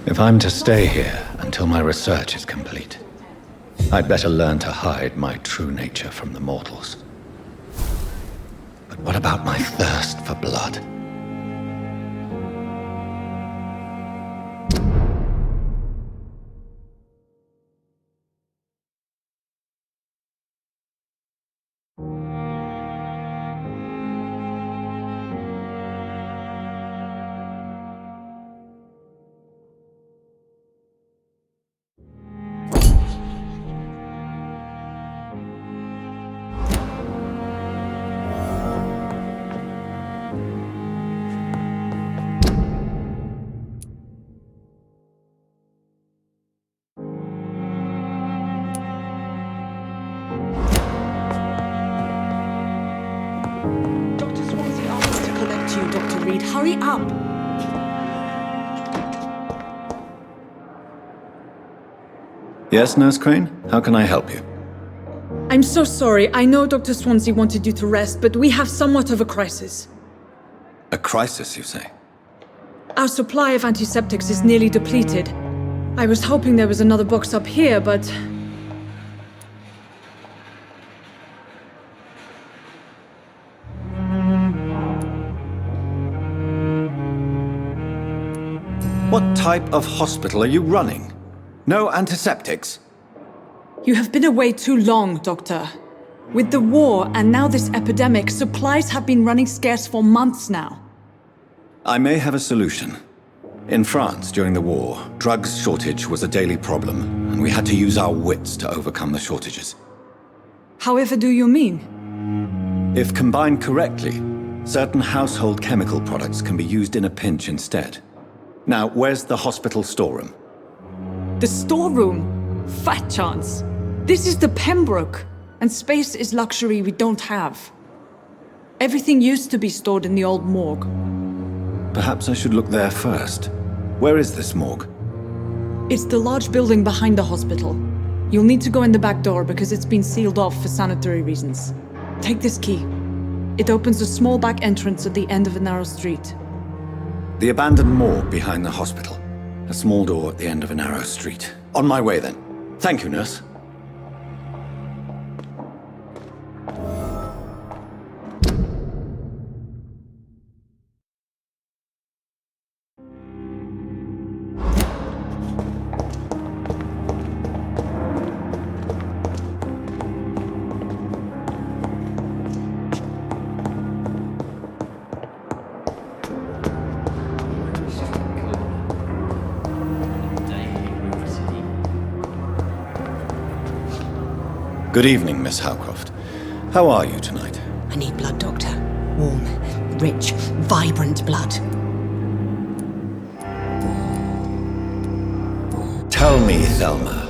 If I'm to stay here until my research is complete, I'd better learn to hide my true nature from the mortals. But what about my thirst for blood? Hurry up! Yes, Nurse Crane? How can I help you? I'm so sorry. I know Dr. Swansea wanted you to rest, but we have somewhat of a crisis. A crisis, you say? Our supply of antiseptics is nearly depleted. I was hoping there was another box up here, but... What type of hospital are you running? No antiseptics? You have been away too long, Doctor. With the war and now this epidemic, supplies have been running scarce for months now. I may have a solution. In France, during the war, drugs shortage was a daily problem, and we had to use our wits to overcome the shortages. However do you mean? If combined correctly, certain household chemical products can be used in a pinch instead. Now, where's the hospital storeroom? The storeroom? Fat chance. This is the Pembroke, and space is luxury we don't have. Everything used to be stored in the old morgue. Perhaps I should look there first. Where is this morgue? It's the large building behind the hospital. You'll need to go in the back door because it's been sealed off for sanitary reasons. Take this key. It opens a small back entrance at the end of a narrow street. The abandoned morgue behind the hospital. A small door at the end of a narrow street. On my way then. Thank you, nurse. Good evening, Miss Howcroft. How are you tonight? I need blood, Doctor. Warm, rich, vibrant blood. Tell me, Thelma,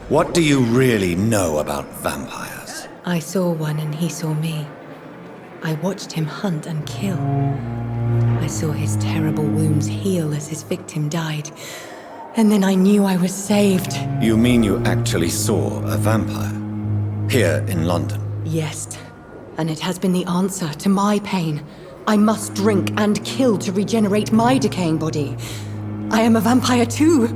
what do you really know about vampires? I saw one and he saw me. I watched him hunt and kill. I saw his terrible wounds heal as his victim died. And then I knew I was saved. You mean you actually saw a vampire? Here in London? Yes. And it has been the answer to my pain. I must drink and kill to regenerate my decaying body. I am a vampire too.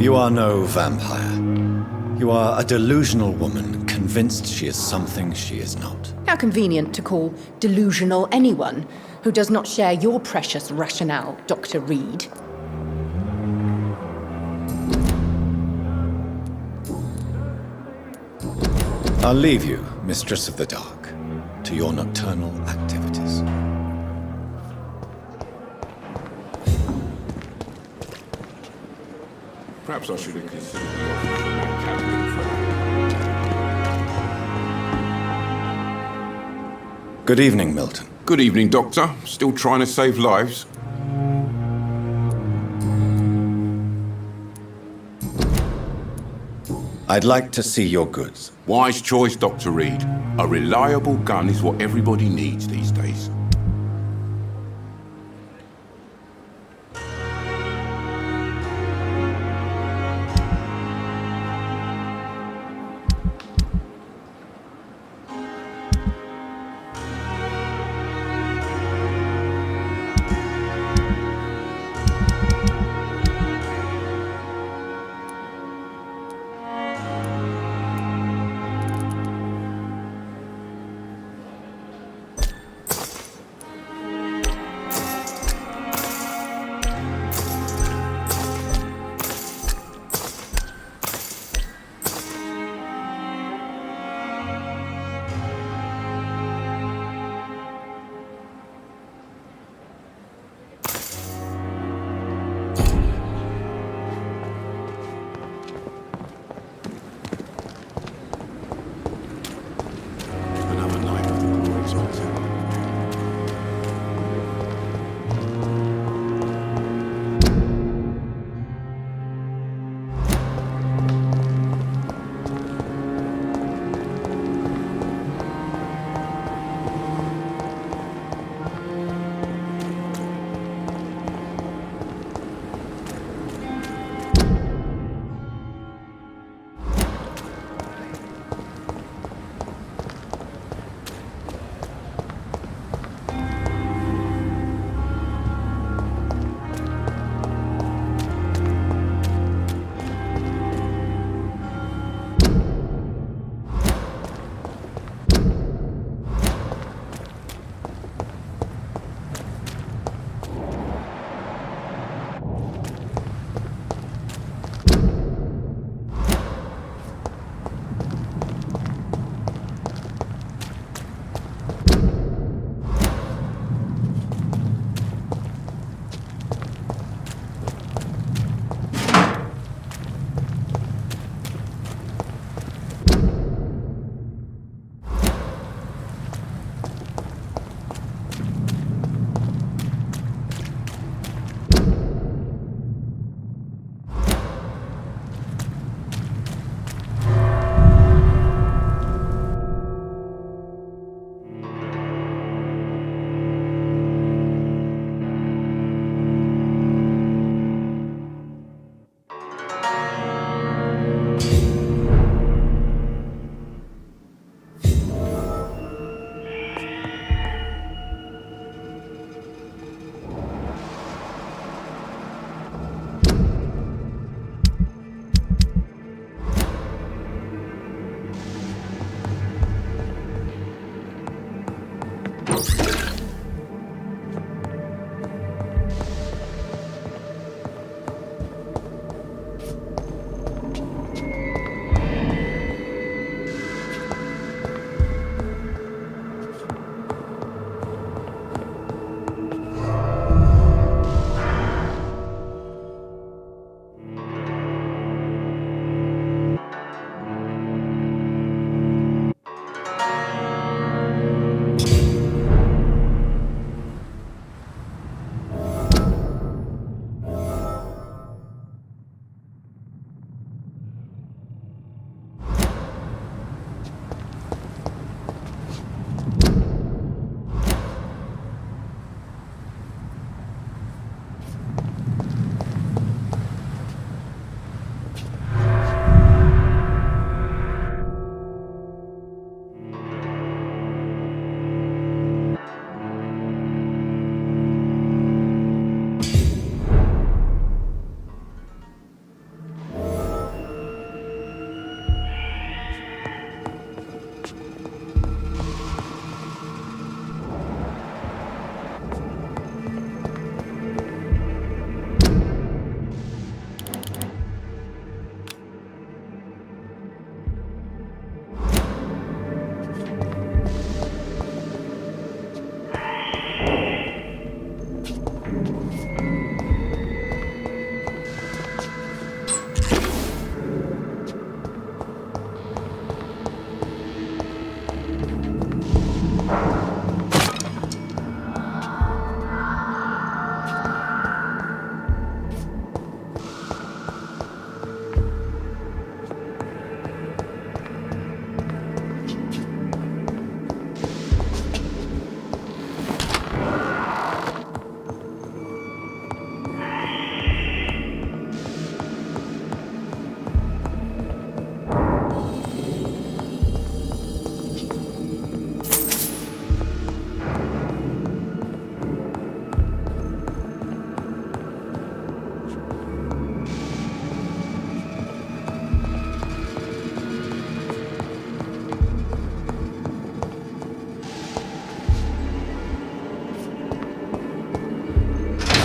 You are no vampire. You are a delusional woman, convinced she is something she is not. How convenient to call delusional anyone who does not share your precious rationale, Dr. Reed. I'll leave you, Mistress of the Dark, to your nocturnal activities. Perhaps I should have considered the offer from that cabinet. Good evening, Milton. Good evening, Doctor. Still trying to save lives? I'd like to see your goods. Wise choice, Dr. Reed. A reliable gun is what everybody needs these days.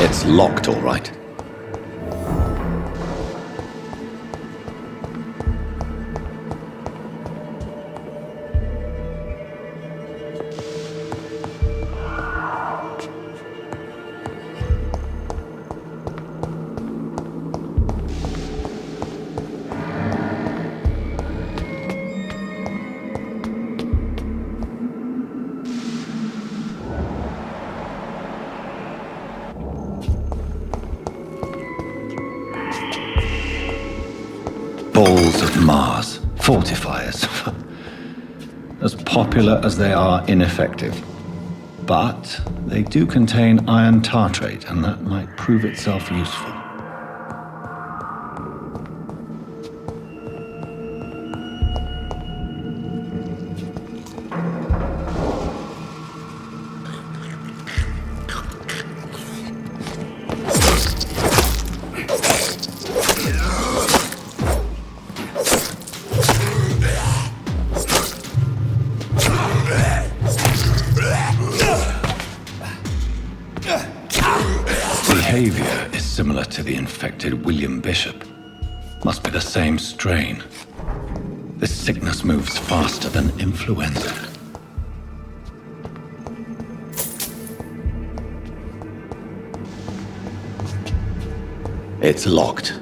It's locked, all right. Balls of Mars, fortifiers. As popular as they are ineffective. But they do contain iron tartrate, and that might prove itself useful. Behavior is similar to the infected William Bishop. Must be the same strain. This sickness moves faster than influenza. It's locked.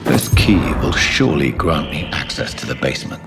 This key will surely grant me access to the basement.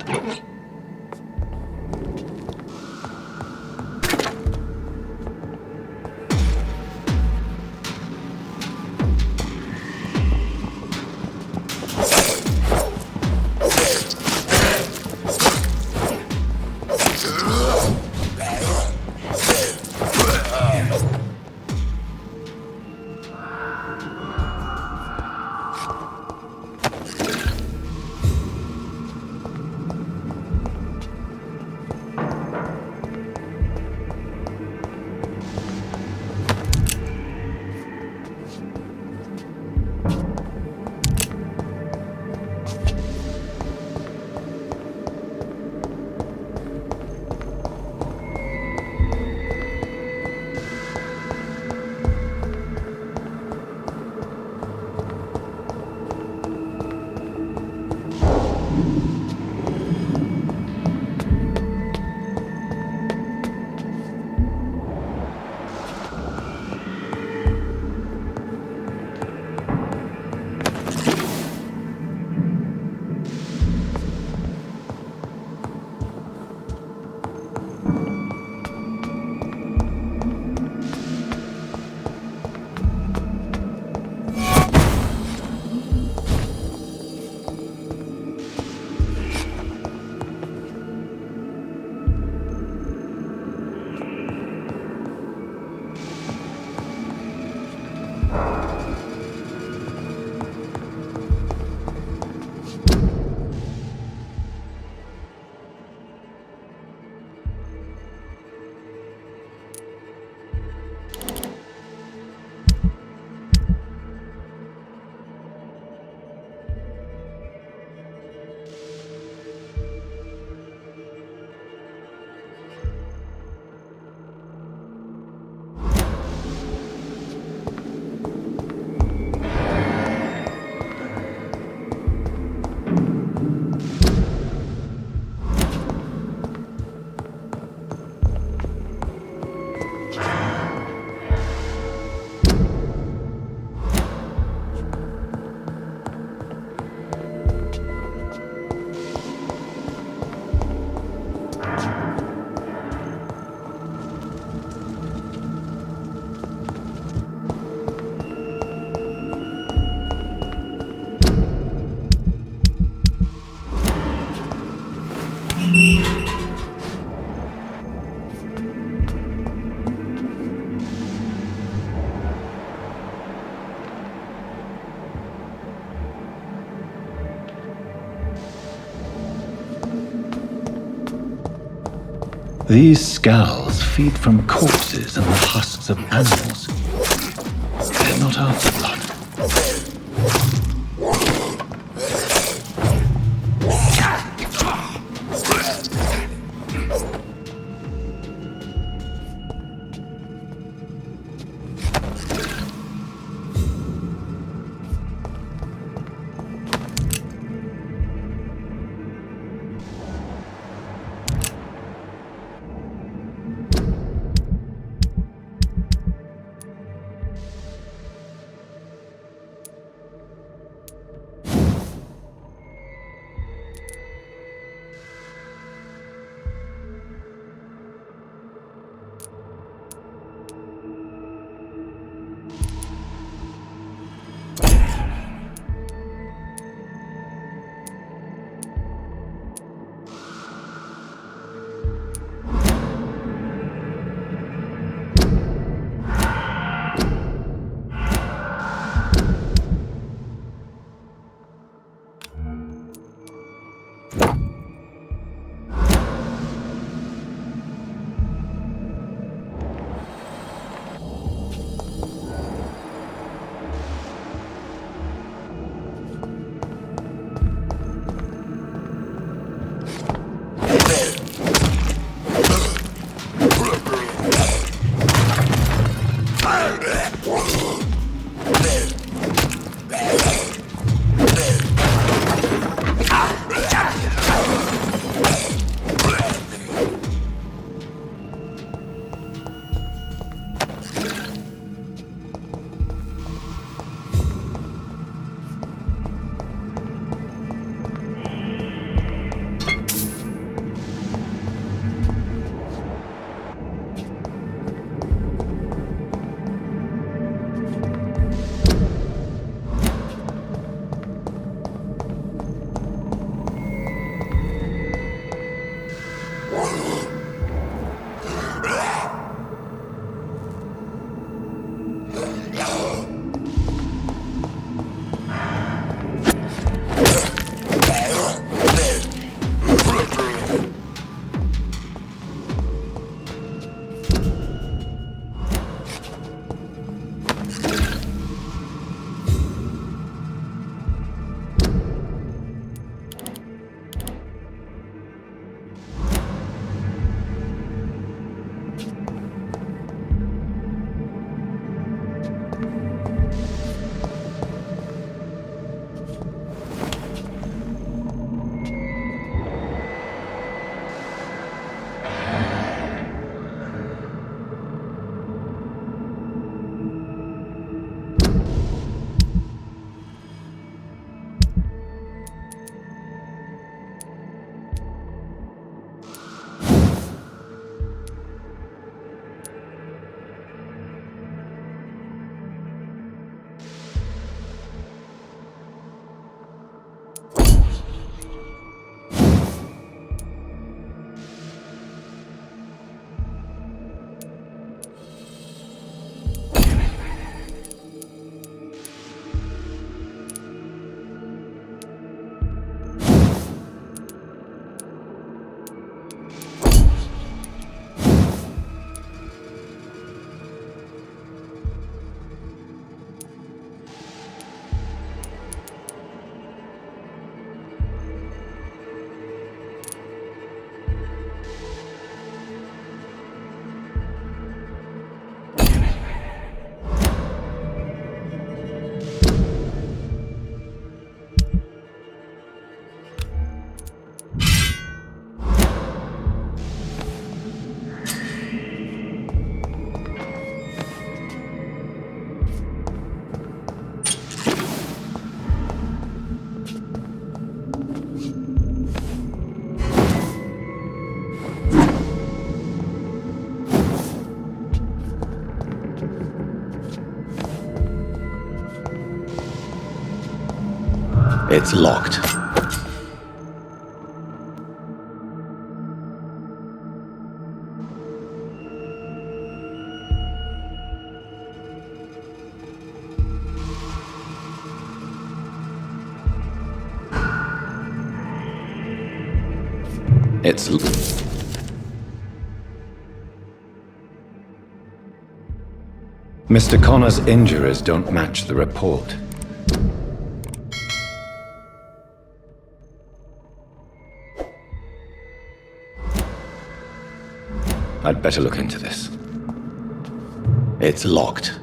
These scales feed from corpses and the husks of animals. They're not after blood. It's locked. It's... Mr. Connor's injuries don't match the report. I'd better look into this. It's locked.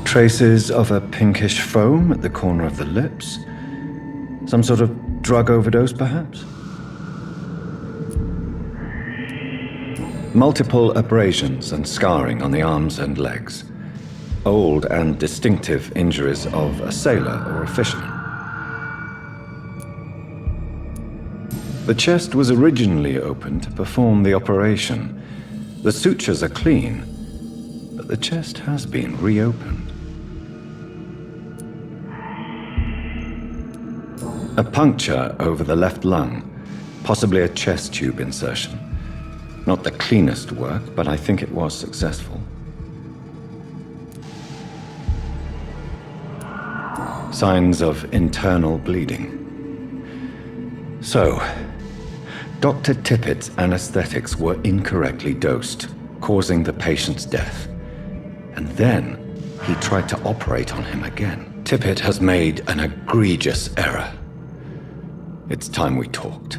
Traces of a pinkish foam at the corner of the lips. Some sort of drug overdose, perhaps? Multiple abrasions and scarring on the arms and legs. Old and distinctive injuries of a sailor or a fisherman. The chest was originally opened to perform the operation. The sutures are clean, but the chest has been reopened. A puncture over the left lung, possibly a chest tube insertion. Not the cleanest work, but I think it was successful. Signs of internal bleeding. So, Dr. Tippett's anesthetics were incorrectly dosed, causing the patient's death. And then he tried to operate on him again. Tippett has made an egregious error. It's time we talked.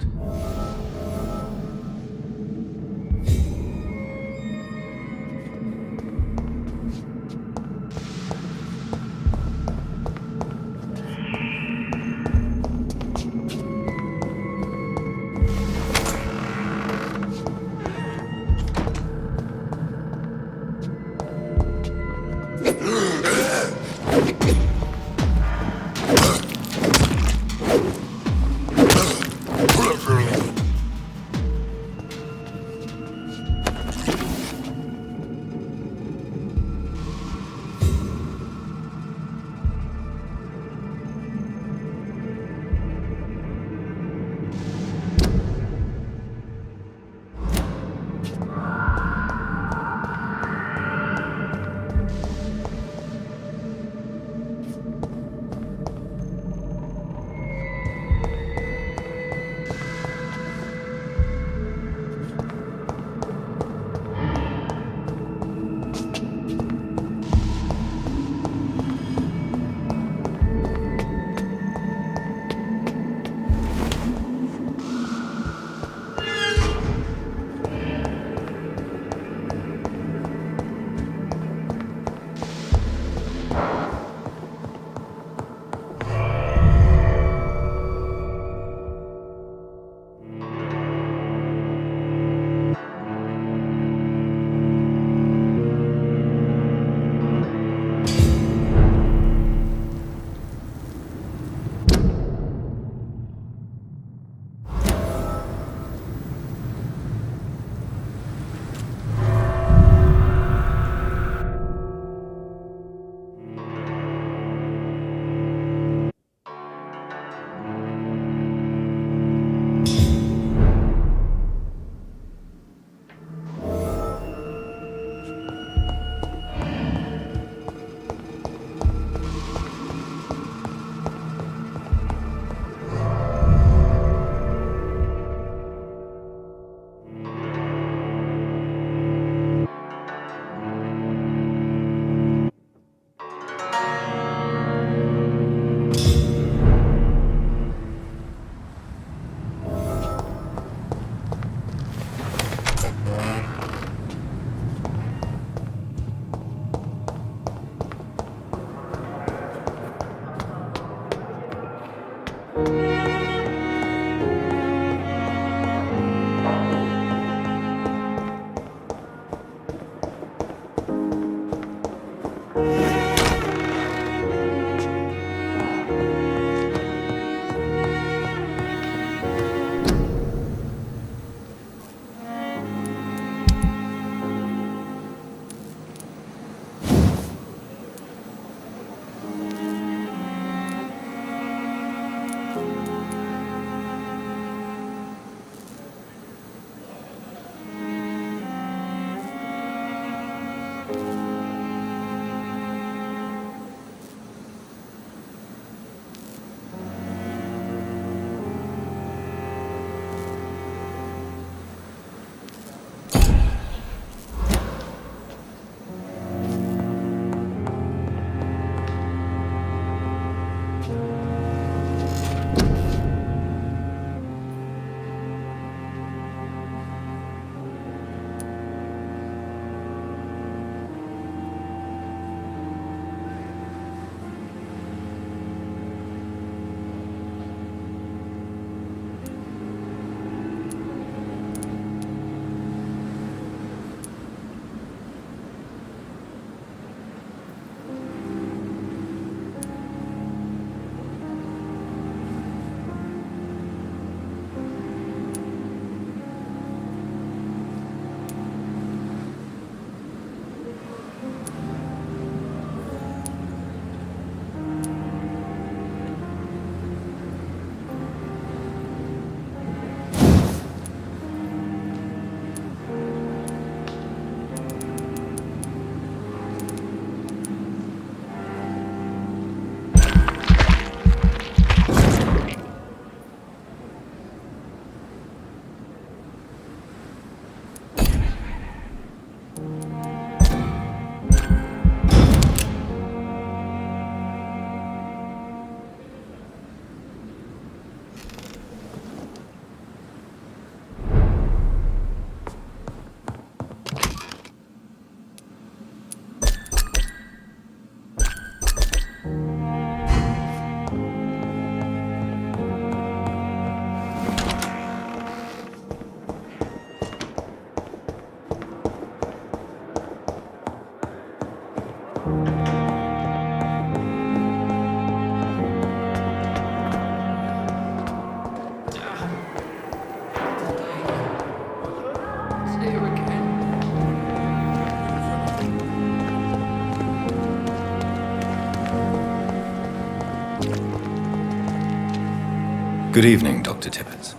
Good evening, Dr. Tibbets.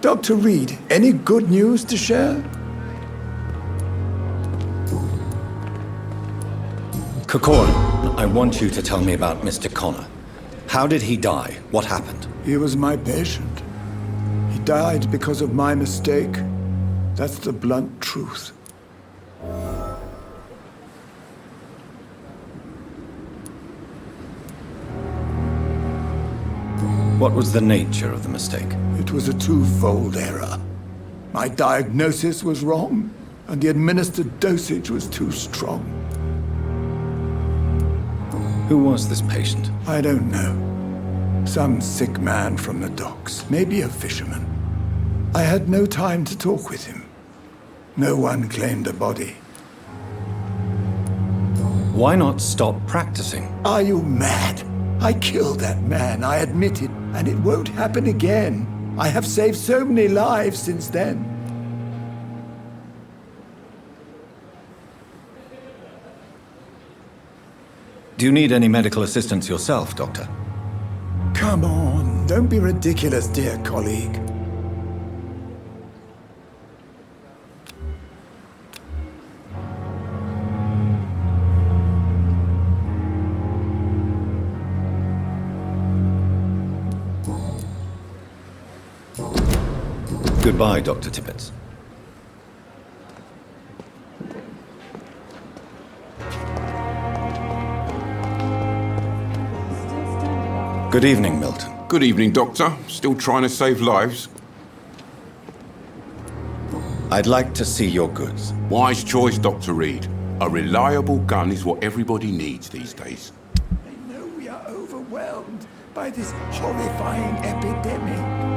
Dr. Reed, any good news to share? Corcoran, I want you to tell me about Mr. Connor. How did he die? What happened? He was my patient. He died because of my mistake. That's the blunt truth. What was the nature of the mistake? It was a twofold error. My diagnosis was wrong, and the administered dosage was too strong. Who was this patient? I don't know. Some sick man from the docks, maybe a fisherman. I had no time to talk with him. No one claimed a body. Why not stop practicing? Are you mad? I killed that man, I admit it, and it won't happen again. I have saved so many lives since then. Do you need any medical assistance yourself, Doctor? Come on, don't be ridiculous, dear colleague. Goodbye, Dr. Tibbets. Good evening, Milton. Good evening, Doctor. Still trying to save lives? I'd like to see your goods. Wise choice, Dr. Reed. A reliable gun is what everybody needs these days. I know we are overwhelmed by this horrifying epidemic.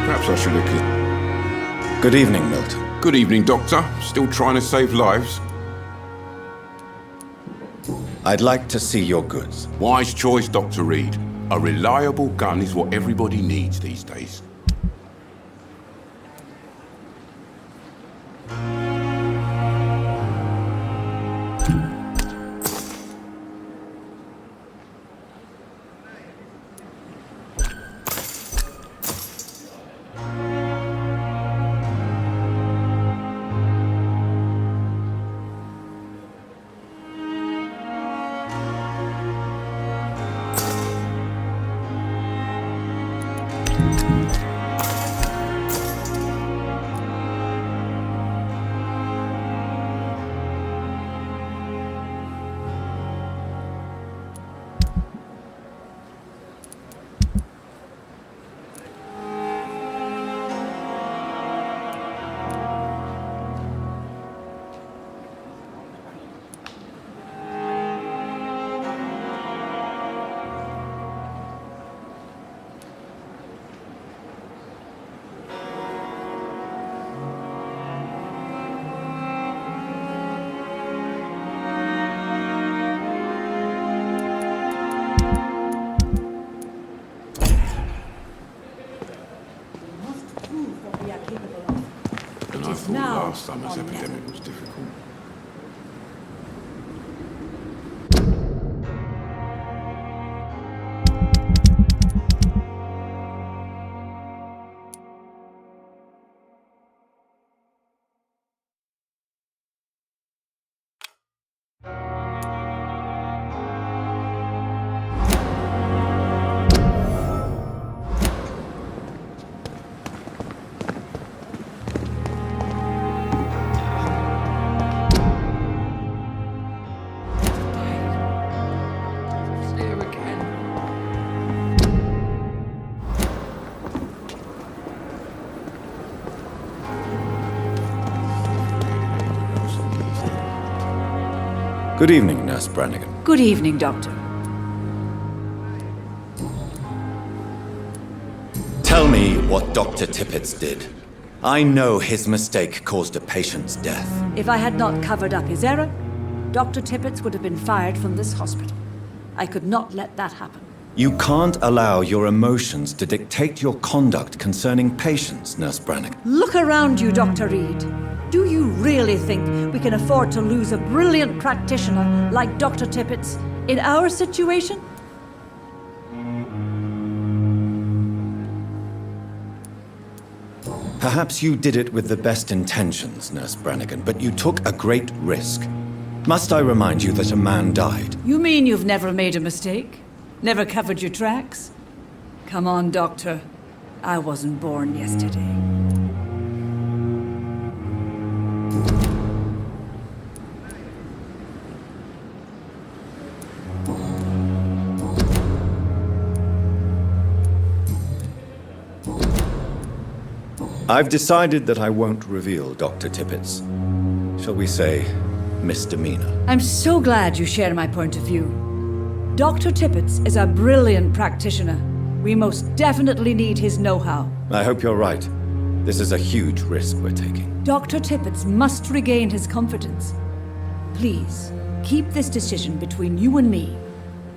Perhaps I should have... Good evening, Milton. Good evening, Doctor. Still trying to save lives? I'd like to see your goods. Wise choice, Dr. Reed. A reliable gun is what everybody needs these days. Last summer's epidemic was difficult. Good evening, Nurse Brannigan. Good evening, Doctor. Tell me what Dr. Tippett did. I know his mistake caused a patient's death. If I had not covered up his error, Dr. Tippett would have been fired from this hospital. I could not let that happen. You can't allow your emotions to dictate your conduct concerning patients, Nurse Brannigan. Look around you, Dr. Reed. Do you really think we can afford to lose a brilliant practitioner like Dr. Tippett in our situation? Perhaps you did it with the best intentions, Nurse Brannigan, but you took a great risk. Must I remind you that a man died? You mean you've never made a mistake? Never covered your tracks? Come on, Doctor. I wasn't born yesterday. I've decided that I won't reveal Dr. Tippett's, shall we say, misdemeanor. I'm so glad you share my point of view. Dr. Tippett is a brilliant practitioner. We most definitely need his know-how. I hope you're right. This is a huge risk we're taking. Dr. Tippett must regain his confidence. Please, keep this decision between you and me.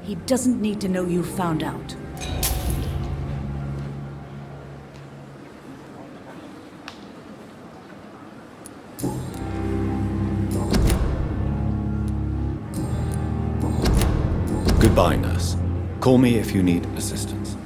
He doesn't need to know you found out. Goodbye, nurse. Call me if you need assistance.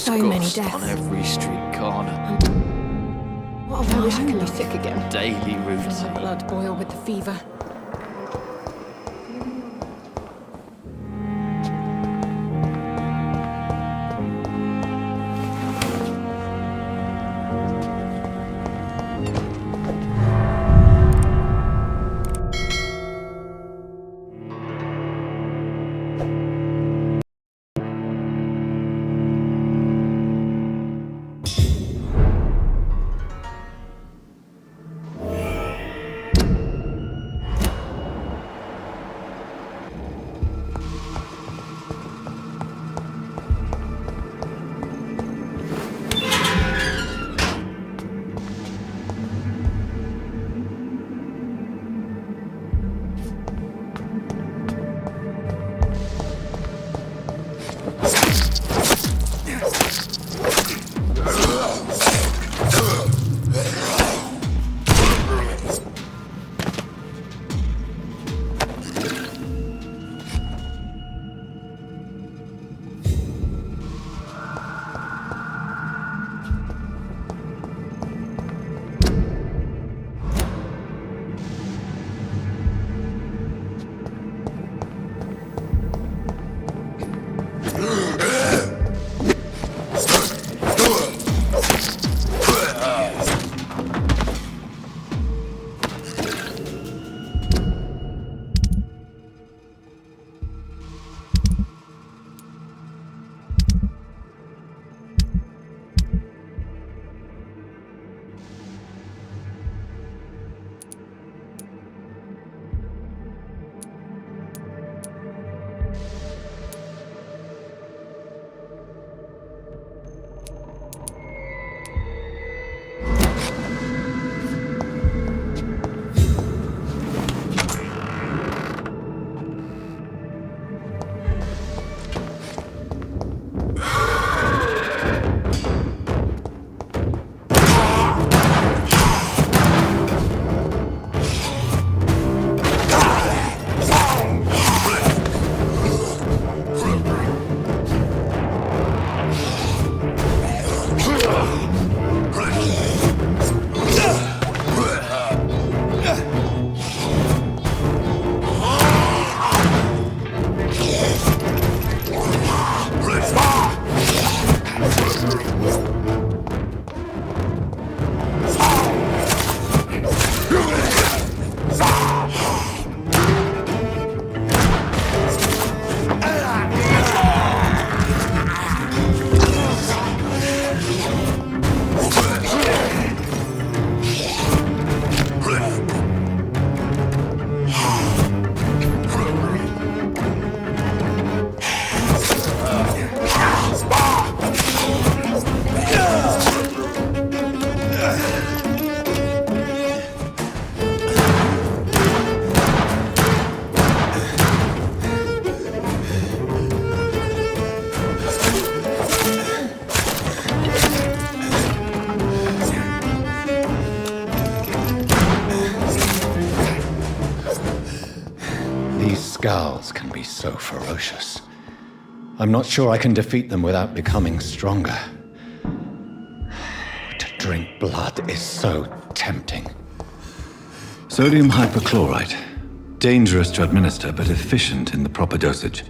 So many deaths on every street corner. What I wish I could be sick again. Daily My routine. blood boil with the fever. Gals can be so ferocious. I'm not sure I can defeat them without becoming stronger. To drink blood is so tempting. Sodium hypochlorite. Dangerous to administer, but efficient in the proper dosage.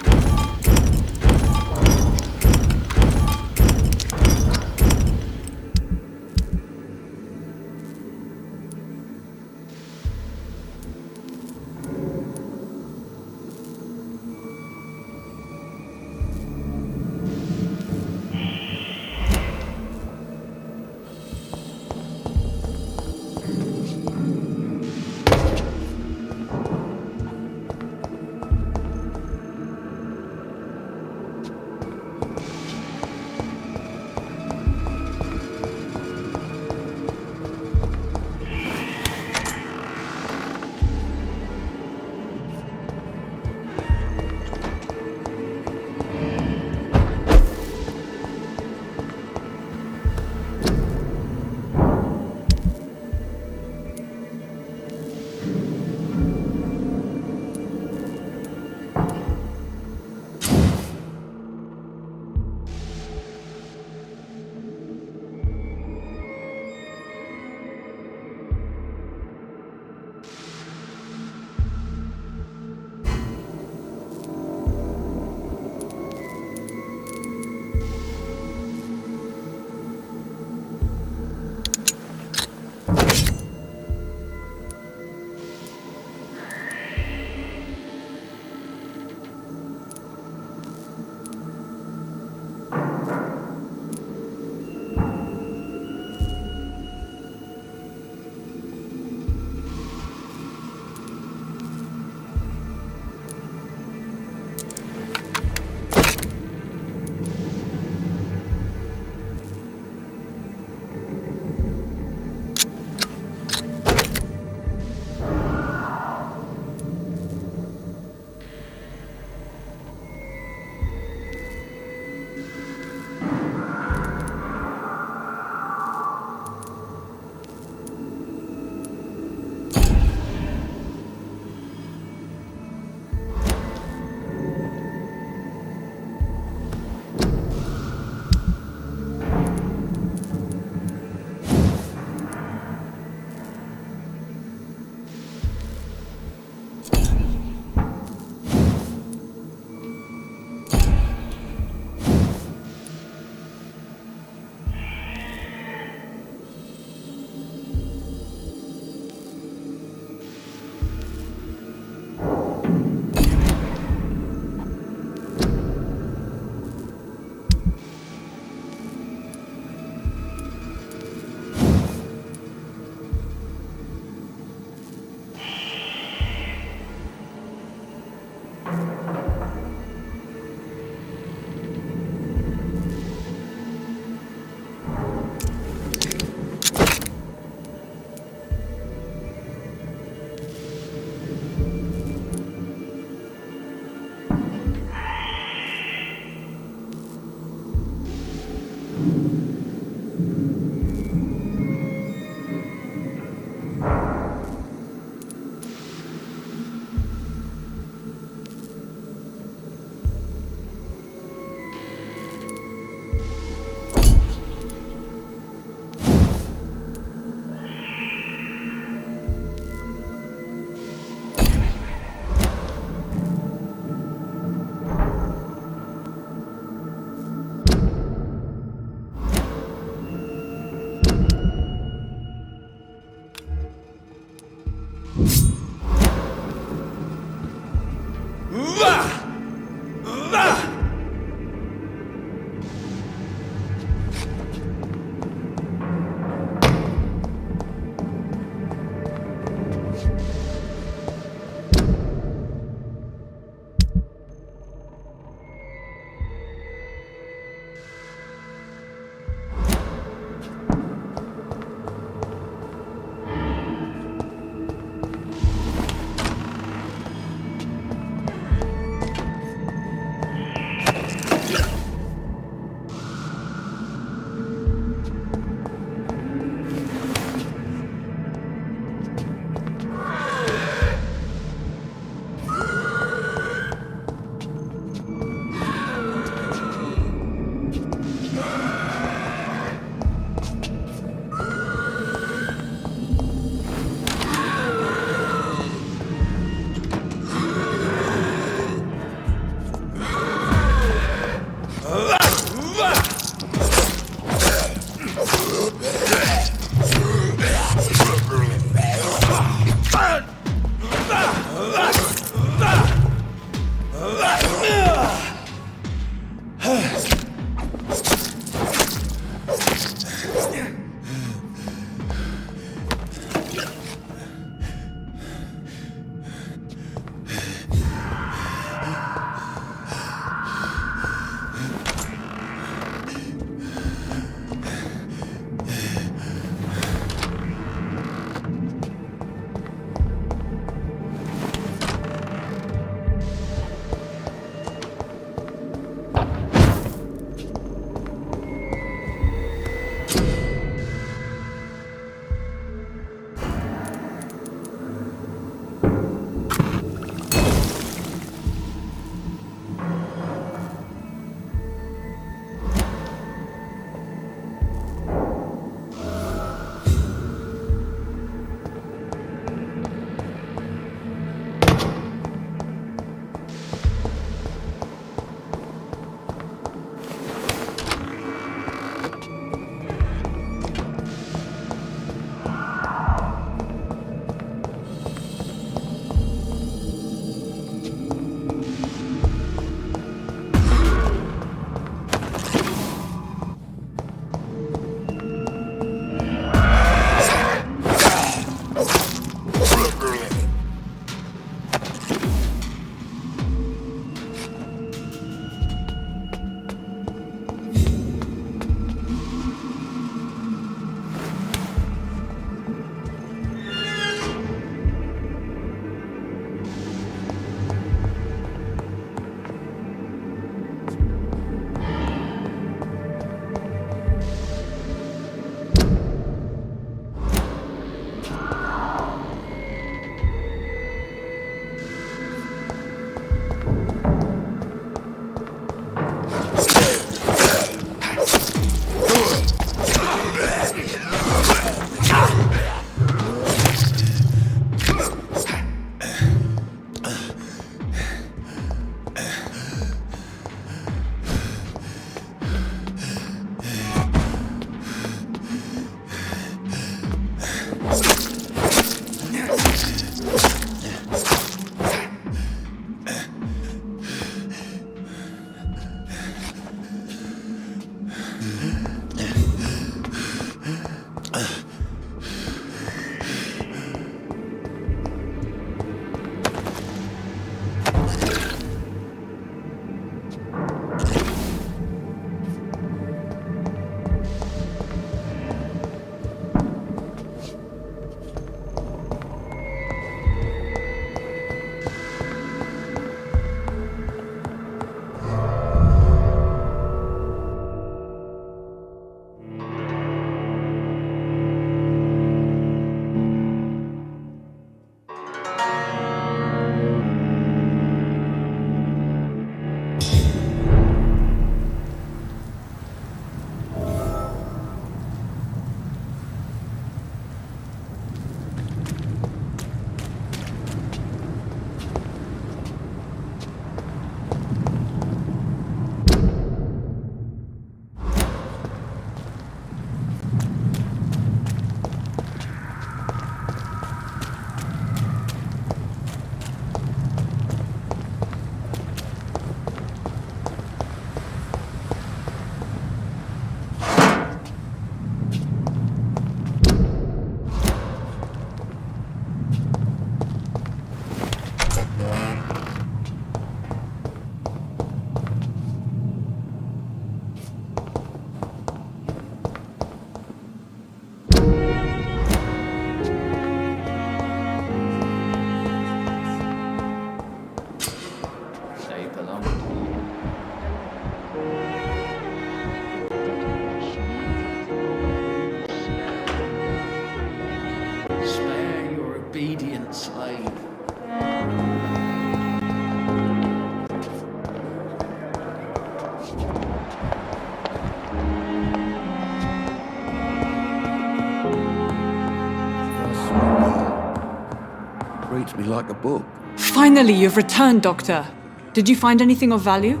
treats me like a book. Finally, you've returned, Doctor. Did you find anything of value?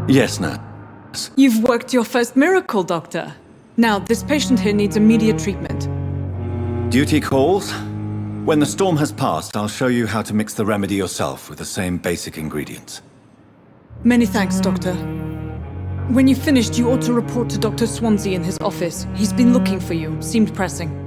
Yes, nurse. You've worked your first miracle, Doctor. Now, this patient here needs immediate treatment. Duty calls. When the storm has passed, I'll show you how to mix the remedy yourself with the same basic ingredients. Many thanks, Doctor. When you've finished, you ought to report to Dr. Swansea in his office. He's been looking for you. Seemed pressing.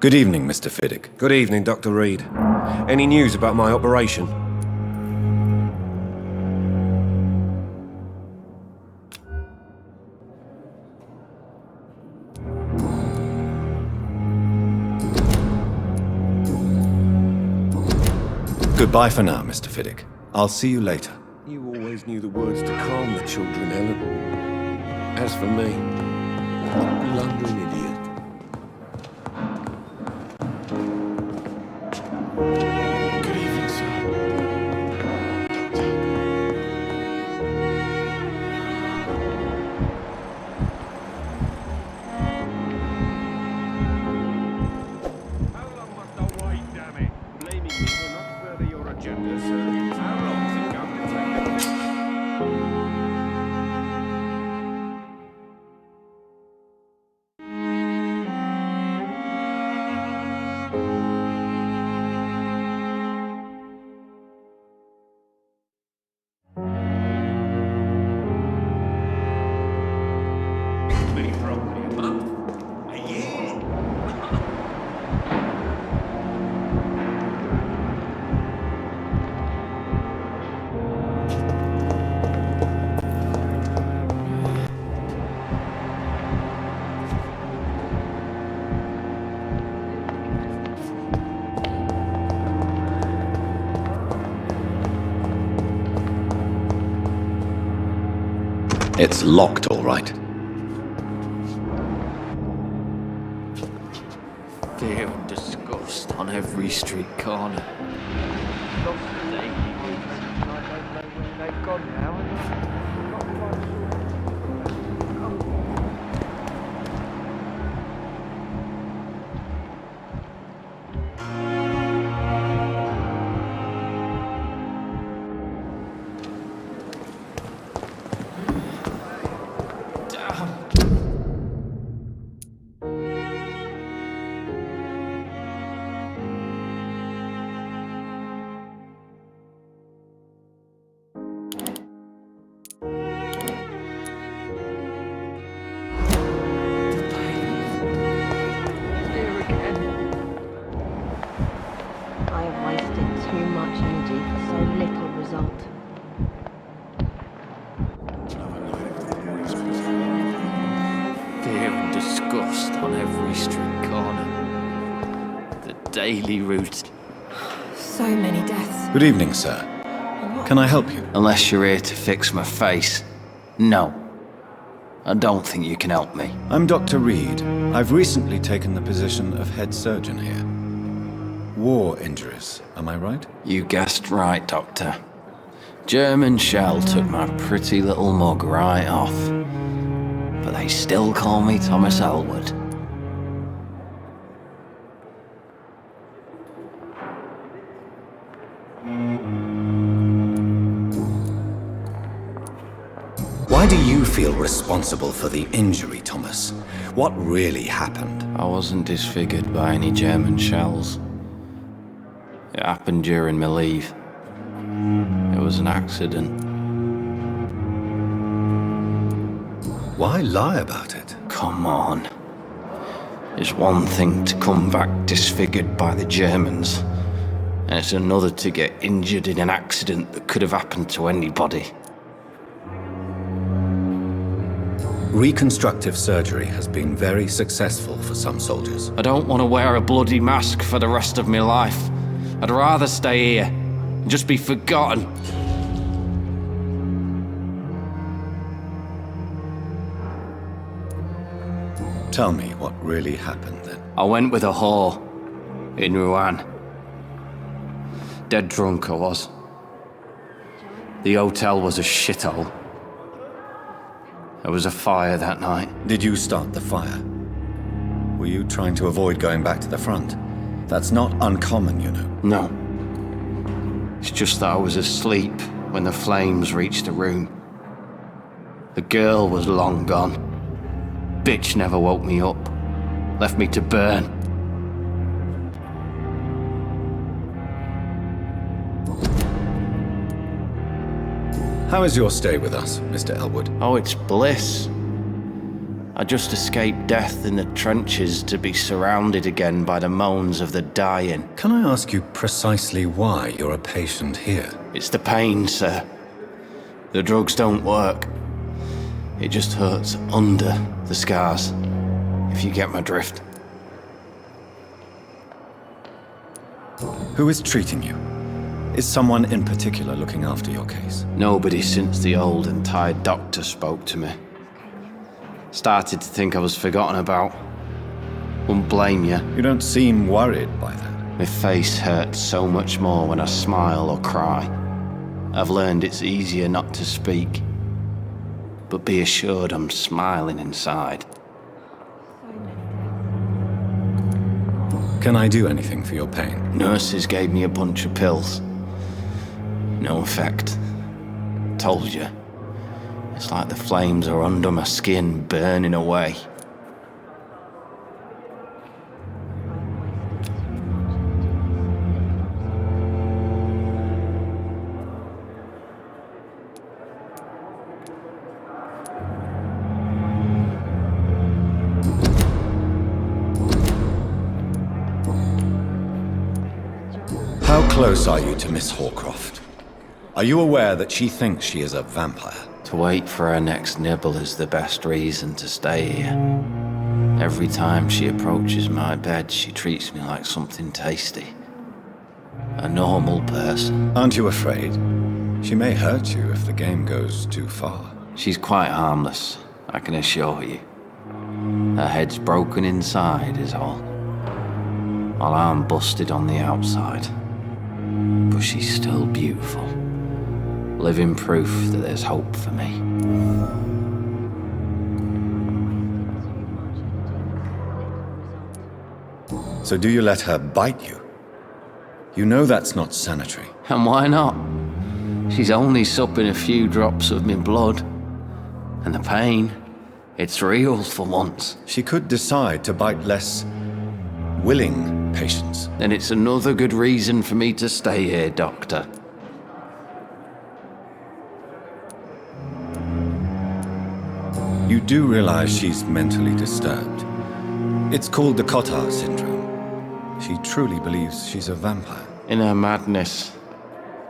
Good evening, Mr. Fiddick. Good evening, Dr. Reed. Any news about my operation? Goodbye for now, Mr. Fiddick. I'll see you later. You always knew the words to calm the children, Ellen. As for me, blundering idiot. Good evening, sir. How long must I wait, damn it? Blaming me will not further your agenda, sir. How long is it going to take? Probably a month, a year. It's locked, all right. Fear and disgust on every street corner. Lost the day. I don't know where they've gone now. And I'm not quite sure. Here again. I have wasted too much energy for so little result. Fear and disgust on every street corner. The daily route. So many deaths. Good evening, sir. Can I help you? Unless you're here to fix my face. No. I don't think you can help me. I'm Dr. Reed. I've recently taken the position of head surgeon here. War injuries, am I right? You guessed right, Doctor. German shell took my pretty little mug right off. But they still call me Thomas Elwood. Why do you feel responsible for the injury, Thomas? What really happened? I wasn't disfigured by any German shells. It happened during my leave. It was an accident. Why lie about it? Come on. It's one thing to come back disfigured by the Germans, and it's another to get injured in an accident that could have happened to anybody. Reconstructive surgery has been very successful for some soldiers. I don't want to wear a bloody mask for the rest of my life. I'd rather stay here and just be forgotten. Tell me what really happened then. I went with a whore in Rouen. Dead drunk I was. The hotel was a shithole. There was a fire that night. Did you start the fire? Were you trying to avoid going back to the front? That's not uncommon, you know. No. It's just that I was asleep when the flames reached the room. The girl was long gone. Bitch never woke me up. Left me to burn. How is your stay with us, Mr. Elwood? Oh, it's bliss. I just escaped death in the trenches to be surrounded again by the moans of the dying. Can I ask you precisely why you're a patient here? It's the pain, sir. The drugs don't work. It just hurts under the scars, if you get my drift. Who is treating you? Is someone in particular looking after your case? Nobody since the old and tired doctor spoke to me. Started to think I was forgotten about. Wouldn't blame you. You don't seem worried by that. My face hurts so much more when I smile or cry. I've learned it's easier not to speak. But be assured I'm smiling inside. Can I do anything for your pain? Nurses gave me a bunch of pills. No effect. Told you. It's like the flames are under my skin, burning away. How close are you to Miss Horcroft? Are you aware that she thinks she is a vampire? To wait for her next nibble is the best reason to stay here. Every time she approaches my bed, she treats me like something tasty. A normal person. Aren't you afraid? She may hurt you if the game goes too far. She's quite harmless, I can assure you. Her head's broken inside is all. While I'm busted on the outside. But she's still beautiful. Living proof that there's hope for me. So do you let her bite you? You know that's not sanitary. And why not? She's only supping a few drops of my blood. And the pain, it's real for once. She could decide to bite less willing patients. Then it's another good reason for me to stay here, Doctor. You do realize she's mentally disturbed. It's called the Cotard syndrome. She truly believes she's a vampire. In her madness,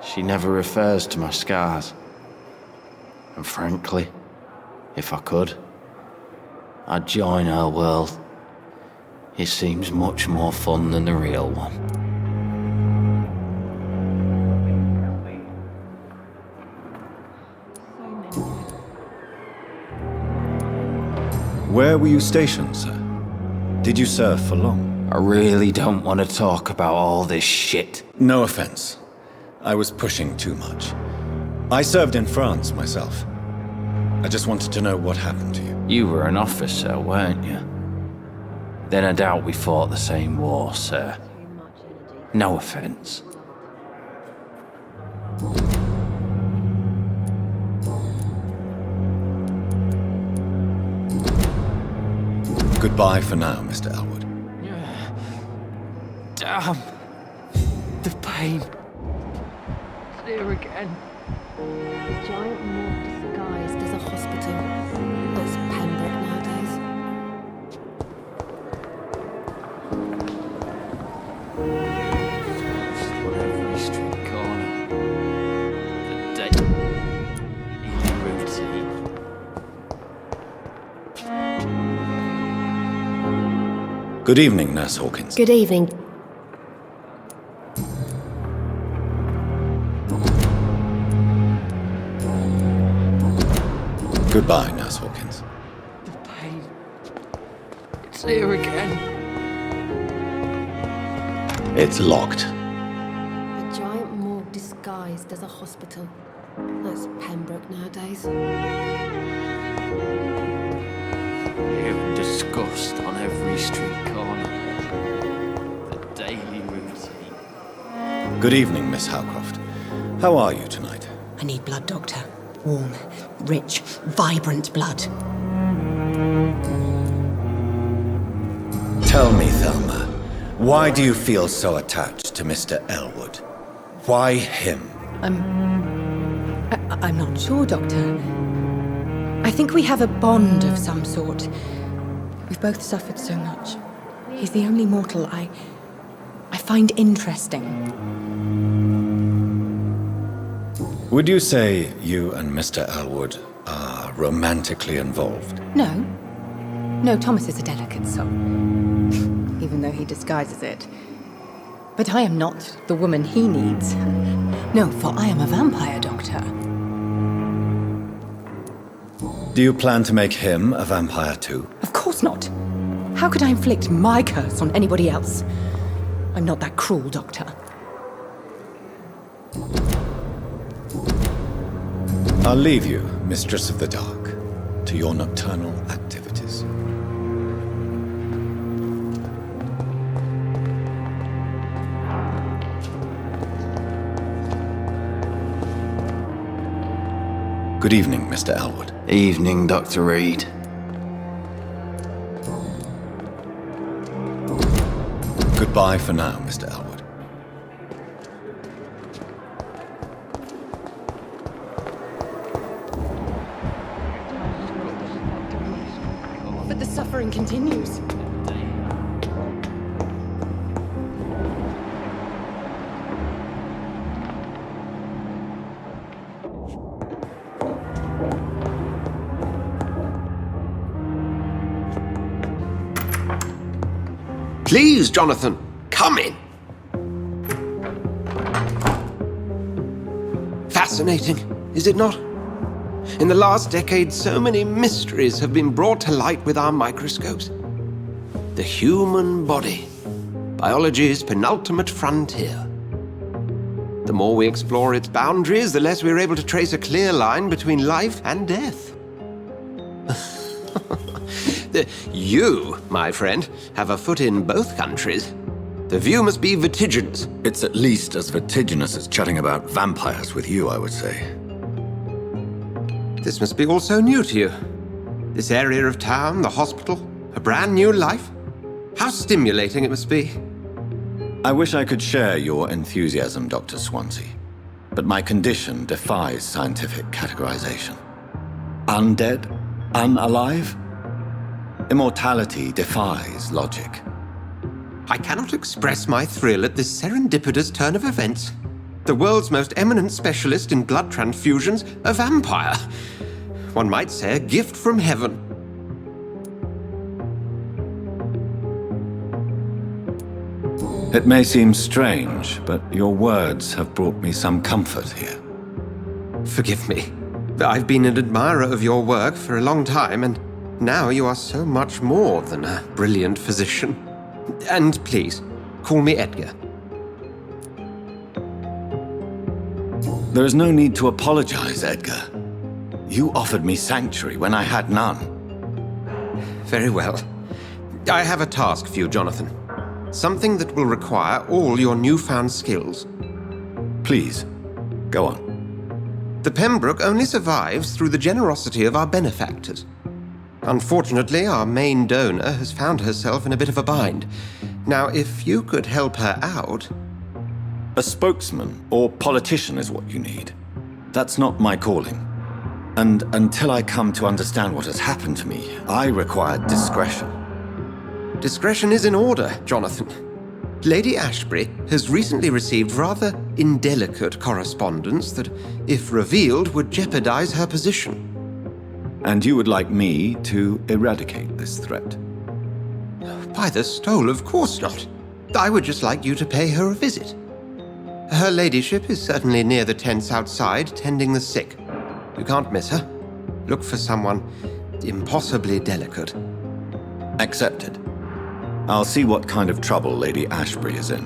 she never refers to my scars. And frankly, if I could, I'd join her world. It seems much more fun than the real one. Where were you stationed, sir? Did you serve for long? I really don't want to talk about all this shit. No offense. I was pushing too much. I served in France myself. I just wanted to know what happened to you. You were an officer, weren't you? Then I doubt we fought the same war, sir. No offense. Goodbye for now, Mr. Elwood. Damn. The pain. It's here again. A giant morgue disguised as a hospital. That's Pembroke nowadays. Every street corner. The daily routine. Good evening, Nurse Hawkins. Good evening. Goodbye, Nurse Hawkins. The pain. there again. It's locked. A giant morgue disguised as a hospital. That's Pembroke nowadays. Hearing disgust on every street corner. The daily routine. Good evening, Miss Howcroft. How are you tonight? I need blood, Doctor. Warm, rich, vibrant blood. Tell me, Thelma, why do you feel so attached to Mr. Elwood? Why him? I'm not sure, Doctor. I think we have a bond of some sort. We've both suffered so much. He's the only mortal I find interesting. Would you say you and Mr. Elwood are romantically involved? No. No, Thomas is a delicate soul. Even though he disguises it. But I am not the woman he needs. No, for I am a vampire, Doctor. Do you plan to make him a vampire too? Of course not. How could I inflict my curse on anybody else? I'm not that cruel, Doctor. I'll leave you, Mistress of the Dark, to your nocturnal activities. Good evening, Mr. Elwood. Evening, Dr. Reed. Goodbye for now, Mr. Elwood. But the suffering continues. Please, Jonathan, come in. Fascinating, is it not? In the last decade, so many mysteries have been brought to light with our microscopes. The human body, biology's penultimate frontier. The more we explore its boundaries, the less we're able to trace a clear line between life and death. You, my friend, have a foot in both countries. The view must be vertiginous. It's at least as vertiginous as chatting about vampires with you, I would say. This must be all so new to you. This area of town, the hospital, a brand new life. How stimulating it must be. I wish I could share your enthusiasm, Dr. Swansea, but my condition defies scientific categorization. Undead? Unalive? Immortality defies logic. I cannot express my thrill at this serendipitous turn of events. The world's most eminent specialist in blood transfusions, a vampire. One might say a gift from heaven. It may seem strange, but your words have brought me some comfort here. Forgive me. I've been an admirer of your work for a long time, and now you are so much more than a brilliant physician. And please, call me Edgar. There is no need to apologize, Edgar. You offered me sanctuary when I had none. Very well. I have a task for you, Jonathan. Something that will require all your newfound skills. Please, go on. The Pembroke only survives through the generosity of our benefactors. Unfortunately, our main donor has found herself in a bit of a bind. Now, if you could help her out... A spokesman or politician is what you need. That's not my calling. And until I come to understand what has happened to me, I require discretion. Discretion is in order, Jonathan. Lady Ashbury has recently received rather indelicate correspondence that, if revealed, would jeopardize her position. And you would like me to eradicate this threat? By the stole, of course not. I would just like you to pay her a visit. Her ladyship is certainly near the tents outside, tending the sick. You can't miss her. Look for someone impossibly delicate. Accepted. I'll see what kind of trouble Lady Ashbury is in.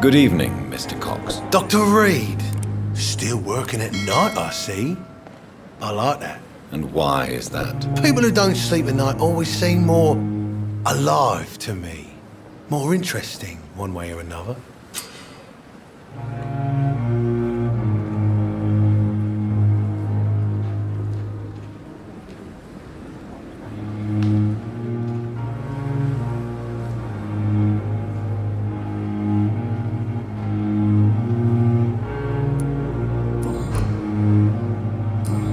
Good evening, Mr. Cox. Dr. Reed. Still working at night, I see. I like that. And why is that? People who don't sleep at night always seem more alive to me. More interesting, one way or another.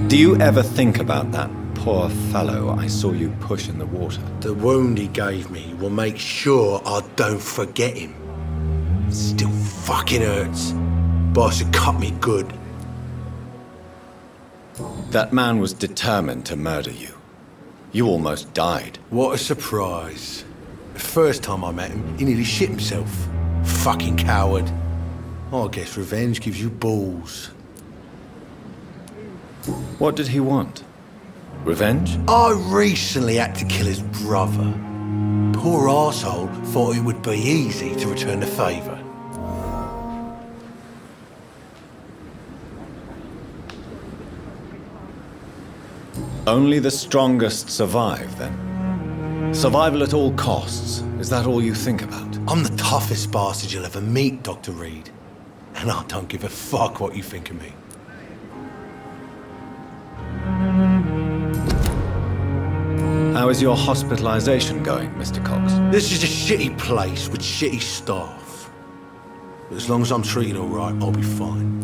Do you ever think about that poor fellow I saw you push in the water? The wound he gave me will make sure I don't forget him. Still fucking hurts. Boss had cut me good. That man was determined to murder you. You almost died. What a surprise. The first time I met him, he nearly shit himself. Fucking coward. I guess revenge gives you balls. What did he want? Revenge? I recently had to kill his brother. Poor arsehole thought it would be easy to return the favour. Only the strongest survive, then? Survival at all costs. Is that all you think about? I'm the toughest bastard you'll ever meet, Dr. Reed. And I don't give a fuck what you think of me. How is your hospitalization going, Mr. Cox? This is a shitty place with shitty staff. But as long as I'm treated all right, I'll be fine.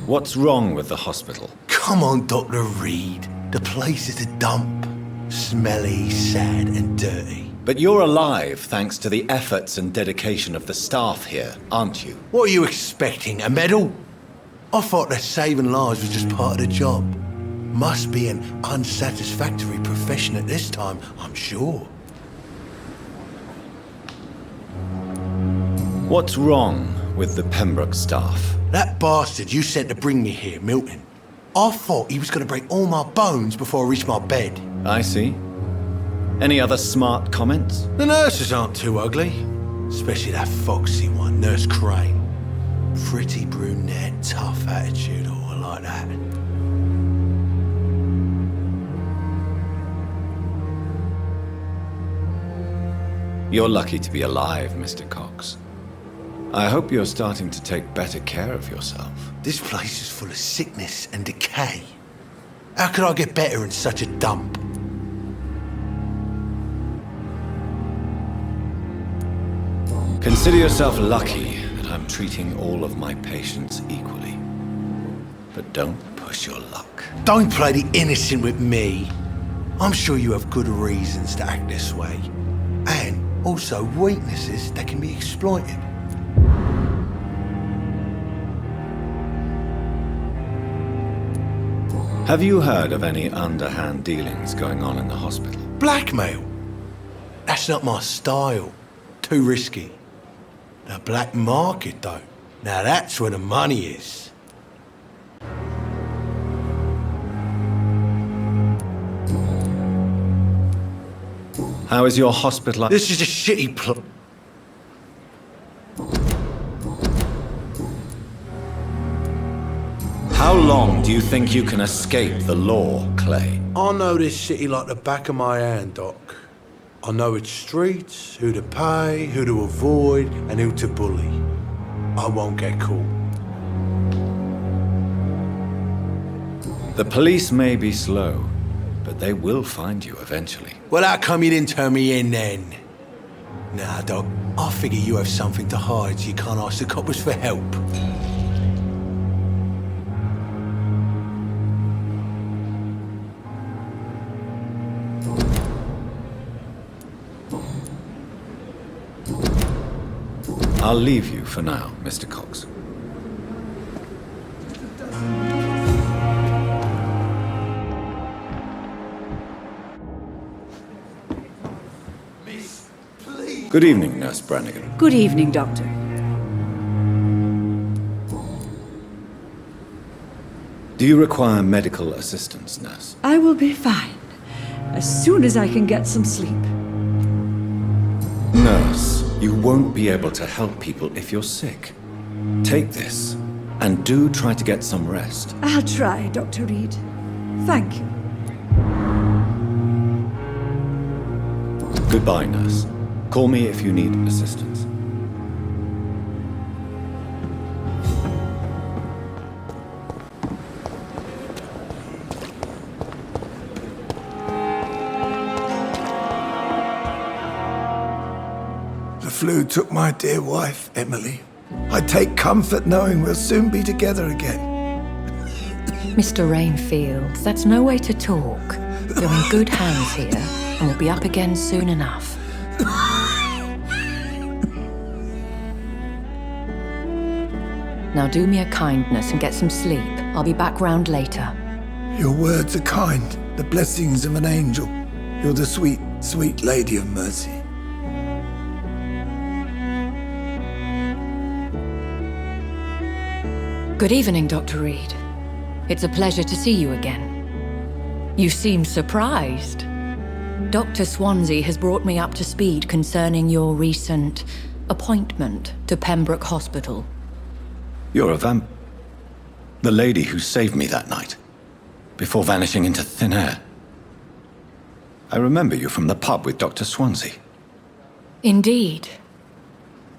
What's wrong with the hospital? Come on, Dr. Reed. The place is a dump. Smelly, sad, and dirty. But you're alive thanks to the efforts and dedication of the staff here, aren't you? What are you expecting, a medal? I thought that saving lives was just part of the job. Must be an unsatisfactory profession at this time, I'm sure. What's wrong with the Pembroke staff? That bastard you sent to bring me here, Milton. I thought he was going to break all my bones before I reached my bed. I see. Any other smart comments? The nurses aren't too ugly. Especially that foxy one, Nurse Crane. Pretty brunette, tough attitude, all like that. You're lucky to be alive, Mr. Cox. I hope you're starting to take better care of yourself. This place is full of sickness and decay. How could I get better in such a dump? Consider yourself lucky that I'm treating all of my patients equally. But don't push your luck. Don't play the innocent with me. I'm sure you have good reasons to act this way. And also weaknesses that can be exploited. Have you heard of any underhand dealings going on in the hospital? Blackmail? That's not my style. Too risky. The black market, though. Now that's where the money is. How is your hospital? This is a shitty plot. How long do you think you can escape the law, Clay? I know this city like the back of my hand, Doc. I know its streets, who to pay, who to avoid, and who to bully. I won't get caught. The police may be slow, but they will find you eventually. Well, how come you didn't turn me in then? Nah, Doc. I figure you have something to hide so you can't ask the coppers for help. I'll leave you for now, Mr. Cox. Miss, please. Good evening, Nurse Brannigan. Good evening, Doctor. Do you require medical assistance, Nurse? I will be fine, as soon as I can get some sleep. Nurse, You won't be able to help people if you're sick. Take this, and do try to get some rest. I'll try, Dr. Reed. Thank you. Goodbye, nurse. Call me if you need assistance. The flu took my dear wife, Emily. I take comfort knowing we'll soon be together again. Mr. Rainfield, that's no way to talk. You're in good hands here, and we'll be up again soon enough. Now do me a kindness and get some sleep. I'll be back round later. Your words are kind, the blessings of an angel. You're the sweet, sweet Lady of Mercy. Good evening, Dr. Reed. It's a pleasure to see you again. You seem surprised. Dr. Swansea has brought me up to speed concerning your recent appointment to Pembroke Hospital. You're a the lady who saved me that night, before vanishing into thin air. I remember you from the pub with Dr. Swansea. Indeed.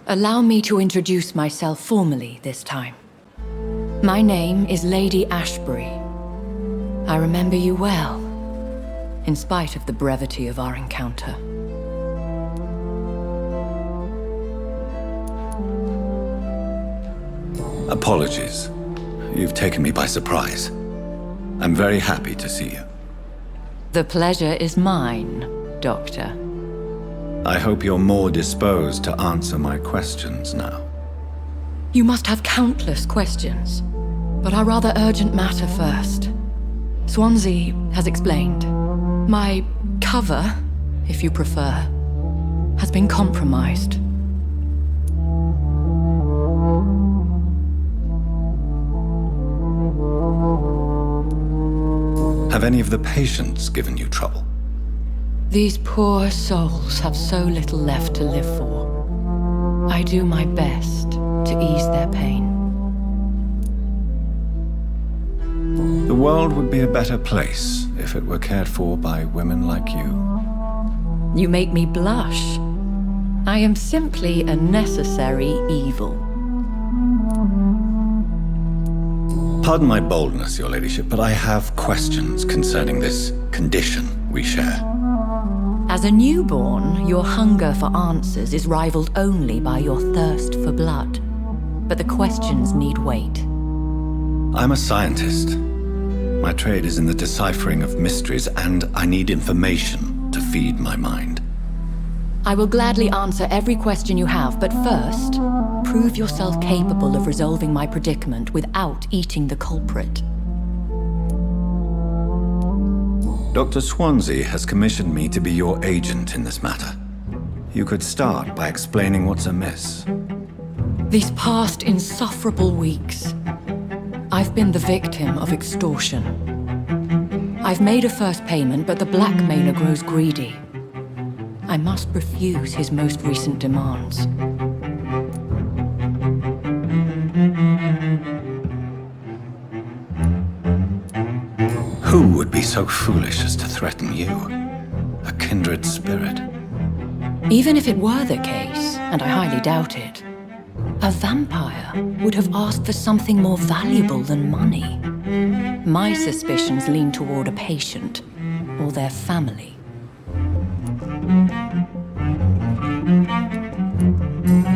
Allow me to introduce myself formally this time. My name is Lady Ashbury. I remember you well, in spite of the brevity of our encounter. Apologies. You've taken me by surprise. I'm very happy to see you. The pleasure is mine, Doctor. I hope you're more disposed to answer my questions now. You must have countless questions, but our rather urgent matter first. Swansea has explained. My cover, if you prefer, has been compromised. Have any of the patients given you trouble? These poor souls have so little left to live for. I do my best to ease their pain. The world would be a better place if it were cared for by women like you. You make me blush. I am simply a necessary evil. Pardon my boldness, your ladyship, but I have questions concerning this condition we share. As a newborn, your hunger for answers is rivaled only by your thirst for blood. But the questions need wait. I'm a scientist. My trade is in the deciphering of mysteries, and I need information to feed my mind. I will gladly answer every question you have, but first, prove yourself capable of resolving my predicament without eating the culprit. Dr. Swansea has commissioned me to be your agent in this matter. You could start by explaining what's amiss. These past insufferable weeks, I've been the victim of extortion. I've made a first payment, but the blackmailer grows greedy. I must refuse his most recent demands. Who would be so foolish as to threaten you? A kindred spirit. Even if it were the case, and I highly doubt it, a vampire would have asked for something more valuable than money. My suspicions lean toward a patient or their family.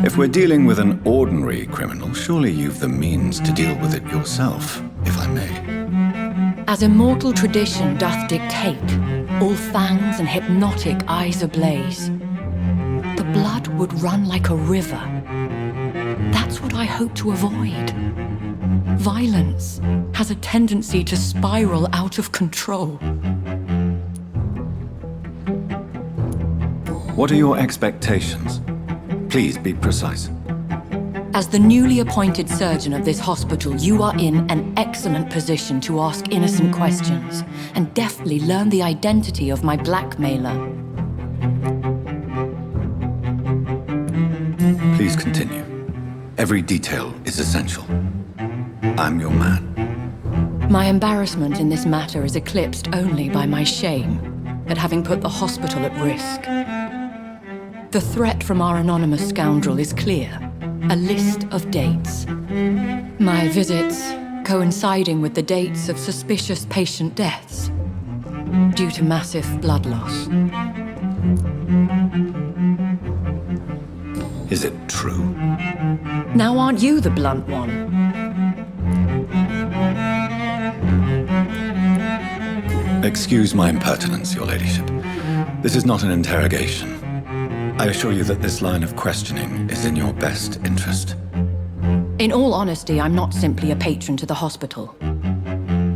If we're dealing with an ordinary criminal, surely you've the means to deal with it yourself, if I may. As immortal tradition doth dictate, all fangs and hypnotic eyes ablaze, the blood would run like a river. That's what I hope to avoid. Violence has a tendency to spiral out of control. What are your expectations? Please be precise. As the newly appointed surgeon of this hospital, you are in an excellent position to ask innocent questions and deftly learn the identity of my blackmailer. Please continue. Every detail is essential. I'm your man. My embarrassment in this matter is eclipsed only by my shame at having put the hospital at risk. The threat from our anonymous scoundrel is clear. A list of dates. My visits coinciding with the dates of suspicious patient deaths due to massive blood loss. Is it true? Now aren't you the blunt one? Excuse my impertinence, your ladyship. This is not an interrogation. I assure you that this line of questioning is in your best interest. In all honesty, I'm not simply a patron to the hospital.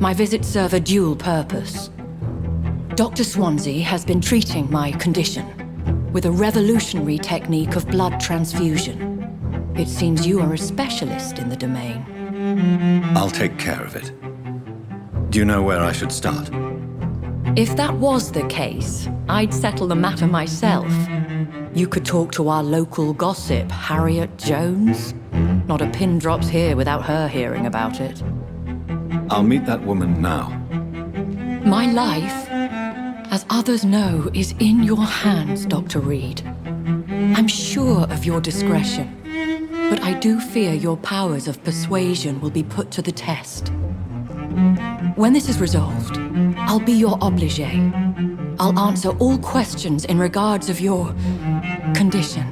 My visits serve a dual purpose. Dr. Swansea has been treating my condition with a revolutionary technique of blood transfusion. It seems you are a specialist in the domain. I'll take care of it. Do you know where I should start? If that was the case, I'd settle the matter myself. You could talk to our local gossip, Harriet Jones. Not a pin drops here without her hearing about it. I'll meet that woman now. My life, as others know, is in your hands, Dr. Reed. I'm sure of your discretion, but I do fear your powers of persuasion will be put to the test. When this is resolved, I'll be your obligé. I'll answer all questions in regards of your condition.